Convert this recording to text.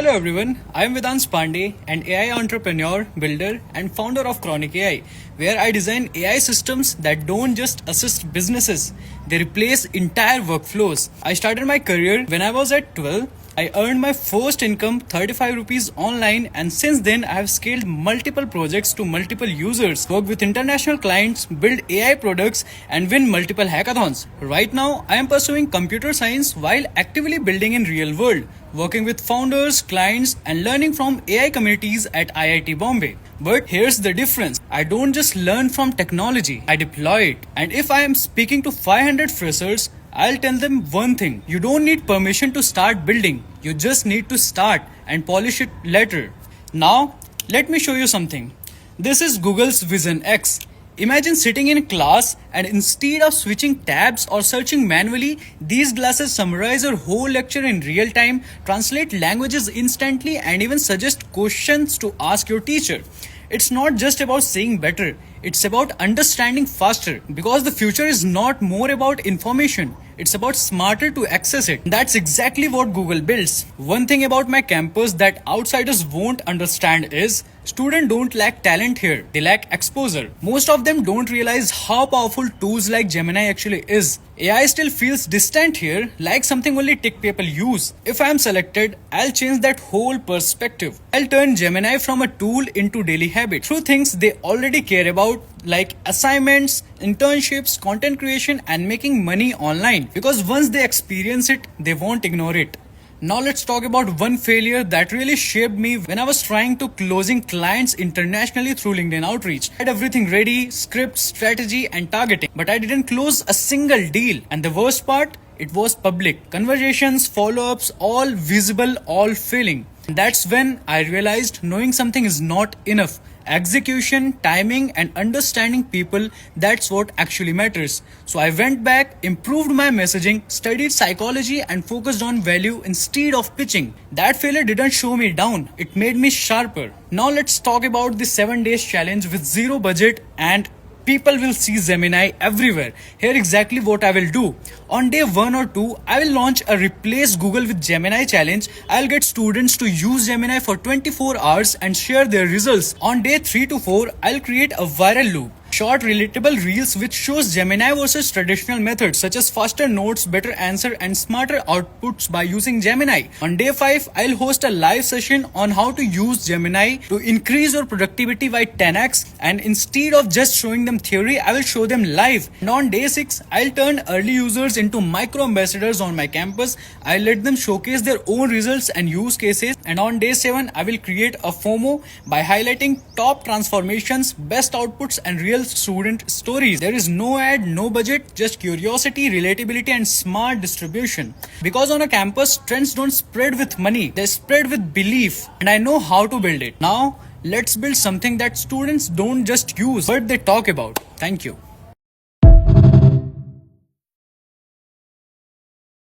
Hello everyone, I am Vedans Pandey, an AI entrepreneur, builder, and founder of Chronic AI, where I design AI systems that don't just assist businesses, they replace entire workflows. I started my career when I was at 12. I earned my first income 35 rupees online, and since then I have scaled multiple projects to multiple users, worked with international clients, build AI products, and win multiple hackathons. Right now, I am pursuing computer science while actively building in real world, working with founders, clients, and learning from AI communities at IIT Bombay. But here's the difference. I don't just learn from technology, I deploy it. And if I am speaking to 500 freshers, I'll tell them one thing. You don't need permission to start building. You just need to start and polish it later. Now, let me show you something. This is Google's Vision X. Imagine sitting in class and instead of switching tabs or searching manually, these glasses summarize your whole lecture in real time, translate languages instantly, and even suggest questions to ask your teacher. It's not just about saying better, it's about understanding faster, because the future is not more about information, it's about smarter to access it. That's exactly what Google builds. One thing about my campus that outsiders won't understand is students don't lack talent here, they lack exposure. Most of them don't realize how powerful tools like Gemini actually is. AI still feels distant here, like something only tech people use. If I am selected, I'll change that whole perspective. I'll turn Gemini from a tool into daily habit through things they already care about, like assignments, internships, content creation, and making money online. Because once they experience it, they won't ignore it. Now let's talk about one failure that really shaped me when I was trying to closing clients internationally through LinkedIn outreach. I had everything ready, script, strategy, and targeting, but I didn't close a single deal. And the worst part, it was public. Conversations, follow-ups, all visible, all failing. And that's when I realized knowing something is not enough. Execution, timing, and understanding people, that's what actually matters. So I went back, improved my messaging, studied psychology, and focused on value instead of pitching. That failure didn't show me down, it made me sharper. Now let's talk about the 7 days challenge with zero budget, and people will see Gemini everywhere. Here exactly what I will do. On day 1 or 2, I will launch a replace Google with Gemini challenge. I'll get students to use Gemini for 24 hours and share their results. On day 3 to 4, I'll create a viral loop. Short relatable reels which shows Gemini versus traditional methods such as faster notes, better answer, and smarter outputs by using Gemini. On day 5, I'll host a live session on how to use Gemini to increase your productivity by 10x, and instead of just showing them theory, I will show them live. And on day 6, I'll turn early users into micro ambassadors on my campus. I'll let them showcase their own results and use cases. And on day 7, I will create a FOMO by highlighting top transformations, best outputs, and real student stories. There is no ad, no budget, just curiosity, relatability, and smart distribution. Because on a campus, trends don't spread with money, they spread with belief. And I know how to build it. Now, let's build something that students don't just use, but they talk about. Thank you.